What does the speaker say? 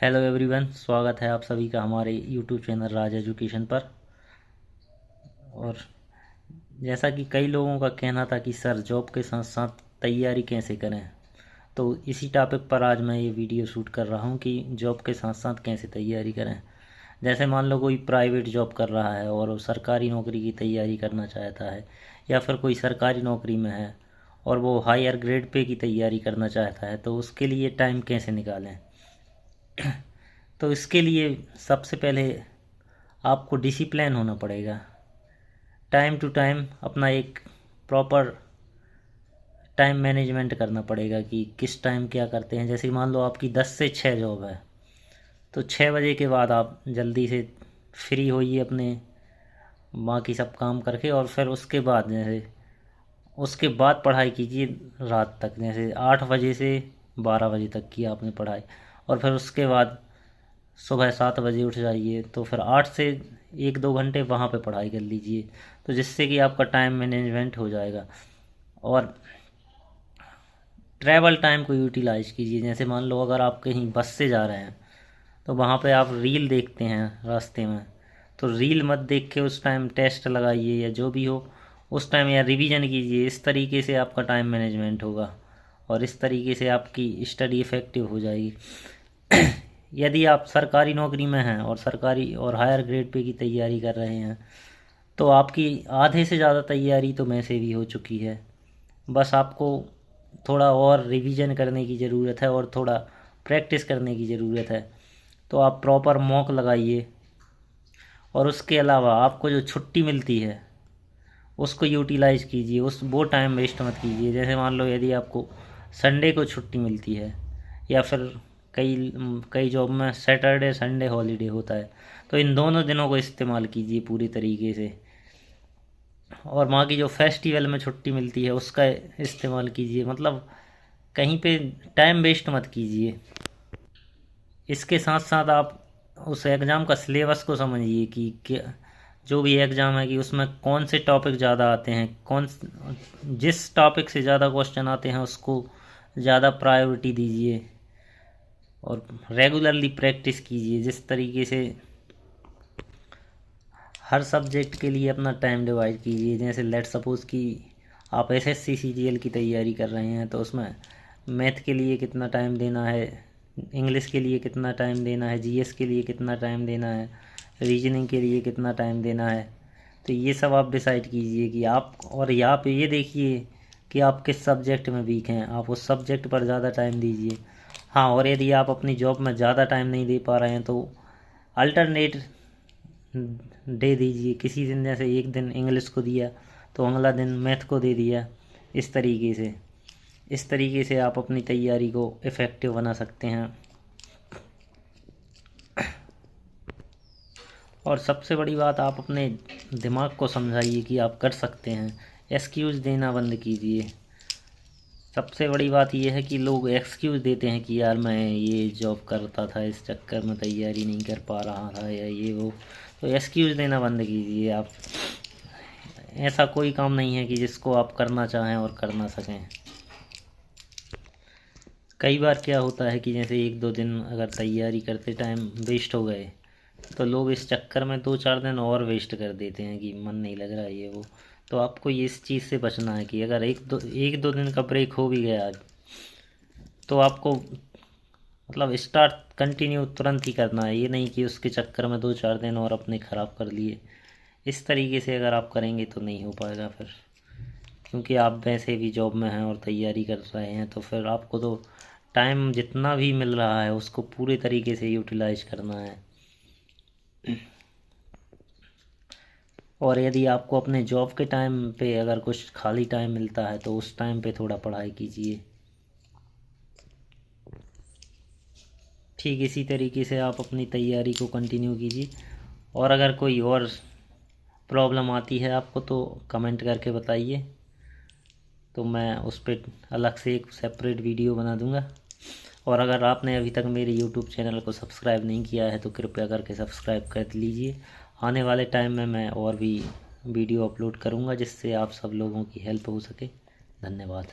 Hello everyone, स्वागत है आप सभी का हमारे यूट्यूब चैनल राज एजुकेशन पर। और जैसा कि कई लोगों का कहना था कि सर जॉब के साथ साथ तैयारी कैसे करें, तो इसी टॉपिक पर आज मैं ये वीडियो शूट कर रहा हूँ कि जॉब के साथ साथ कैसे तैयारी करें। जैसे मान लो कोई प्राइवेट जॉब कर रहा है और वो सरकारी नौकरी की तैयारी करना चाहता है, या फिर कोई सरकारी नौकरी में है और वो हायर ग्रेड पे की तैयारी करना चाहता है, तो उसके लिए टाइम कैसे निकालें। तो इसके लिए सबसे पहले आपको डिसिप्लिन होना पड़ेगा। टाइम टू टाइम अपना एक प्रॉपर टाइम मैनेजमेंट करना पड़ेगा कि किस टाइम क्या करते हैं। जैसे मान लो आपकी 10 से 6 जॉब है, तो 6 बजे के बाद आप जल्दी से फ्री होइए अपने बाकी सब काम करके, और फिर उसके बाद उसके बाद पढ़ाई कीजिए रात तक। जैसे 8 बजे से 12 बजे तक की आपने पढ़ाई, और फिर उसके बाद सुबह 7 बजे उठ जाइए, तो फिर 8 से 1-2 घंटे वहाँ पे पढ़ाई कर लीजिए, तो जिससे कि आपका टाइम मैनेजमेंट हो जाएगा। और ट्रैवल टाइम को यूटिलाइज कीजिए। जैसे मान लो अगर आप कहीं बस से जा रहे हैं, तो वहाँ पे आप रील देखते हैं रास्ते में, तो रील मत देख के उस टाइम टेस्ट लगाइए या जो भी हो उस टाइम, या रिवीजन कीजिए। इस तरीके से आपका टाइम मैनेजमेंट होगा और इस तरीके से आपकी स्टडी इफ़ेक्टिव हो जाएगी। यदि आप सरकारी नौकरी में हैं और सरकारी और हायर ग्रेड पे की तैयारी कर रहे हैं, तो आपकी आधे से ज़्यादा तैयारी तो में से भी हो चुकी है। बस आपको थोड़ा और रिवीजन करने की ज़रूरत है और थोड़ा प्रैक्टिस करने की ज़रूरत है। तो आप प्रॉपर मॉक लगाइए, और उसके अलावा आपको जो छुट्टी मिलती है उसको यूटिलाइज़ कीजिए। वो टाइम वेस्ट मत कीजिए। जैसे मान लो यदि आपको संडे को छुट्टी मिलती है, या फिर कई कई जॉब में सैटरडे संडे हॉलीडे होता है, तो इन दोनों दिनों को इस्तेमाल कीजिए पूरी तरीके से। और वहाँ की जो फेस्टिवल में छुट्टी मिलती है उसका इस्तेमाल कीजिए। मतलब कहीं पे टाइम वेस्ट मत कीजिए। इसके साथ साथ आप उस एग्ज़ाम का सिलेबस को समझिए कि क्या, जो भी एग्ज़ाम है कि उसमें कौन से टॉपिक ज़्यादा आते हैं, जिस टॉपिक से ज़्यादा क्वेश्चन आते हैं उसको ज़्यादा प्रायोरिटी दीजिए, और रेगुलरली प्रैक्टिस कीजिए। जिस तरीके से हर सब्जेक्ट के लिए अपना टाइम डिवाइड कीजिए। जैसे लेट सपोज़ कि आप एसएससी सीजीएल की तैयारी कर रहे हैं, तो उसमें मैथ के लिए कितना टाइम देना है, इंग्लिश के लिए कितना टाइम देना है, जीएस के लिए कितना टाइम देना है, रीजनिंग के लिए कितना टाइम देना है। तो ये सब आप डिसाइड कीजिए कि आप, और यहाँ पे ये देखिए कि आप किस सब्जेक्ट में वीक हैं, आप उस सब्जेक्ट पर ज़्यादा टाइम दीजिए। हाँ, और यदि आप अपनी जॉब में ज़्यादा टाइम नहीं दे पा रहे हैं, तो अल्टरनेट दे दीजिए। किसी दिन जैसे एक दिन इंग्लिश को दिया तो अगला दिन मैथ को दे दिया। इस तरीके से आप अपनी तैयारी को इफ़ेक्टिव बना सकते हैं। और सबसे बड़ी बात, आप अपने दिमाग को समझाइए कि आप कर सकते हैं। एक्सक्यूज़ देना बंद कीजिए। सबसे बड़ी बात यह है कि लोग एक्सक्यूज़ देते हैं कि यार मैं ये जॉब करता था, इस चक्कर में तैयारी नहीं कर पा रहा था, या ये वो। तो एक्सक्यूज़ देना बंद कीजिए आप। ऐसा कोई काम नहीं है कि जिसको आप करना चाहें और कर ना सकें। कई बार क्या होता है कि जैसे 1-2 दिन अगर तैयारी करते टाइम वेस्ट हो गए, तो लोग इस चक्कर में 2-4 दिन और वेस्ट कर देते हैं कि मन नहीं लग रहा है ये वो। तो आपको ये इस चीज़ से बचना है कि अगर एक दो दिन का ब्रेक हो भी गया आज, तो आपको मतलब स्टार्ट कंटिन्यू तुरंत ही करना है। ये नहीं कि उसके चक्कर में 2-4 दिन और अपने ख़राब कर लिए। इस तरीके से अगर आप करेंगे तो नहीं हो पाएगा फिर, क्योंकि आप वैसे भी जॉब में हैं और तैयारी कर रहे हैं, तो फिर आपको तो टाइम जितना भी मिल रहा है उसको पूरे तरीके से यूटिलाइज करना है। और यदि आपको अपने जॉब के टाइम पे अगर कुछ खाली टाइम मिलता है, तो उस टाइम पे थोड़ा पढ़ाई कीजिए। ठीक इसी तरीके से आप अपनी तैयारी को कंटिन्यू कीजिए। और अगर कोई और प्रॉब्लम आती है आपको, तो कमेंट करके बताइए, तो मैं उस पर अलग से एक सेपरेट वीडियो बना दूंगा। और अगर आपने अभी तक मेरे यूट्यूब चैनल को सब्सक्राइब नहीं किया है, तो कृपया करके सब्सक्राइब कर लीजिए। आने वाले टाइम में मैं और भी वीडियो अपलोड करूंगा, जिससे आप सब लोगों की हेल्प हो सके। धन्यवाद।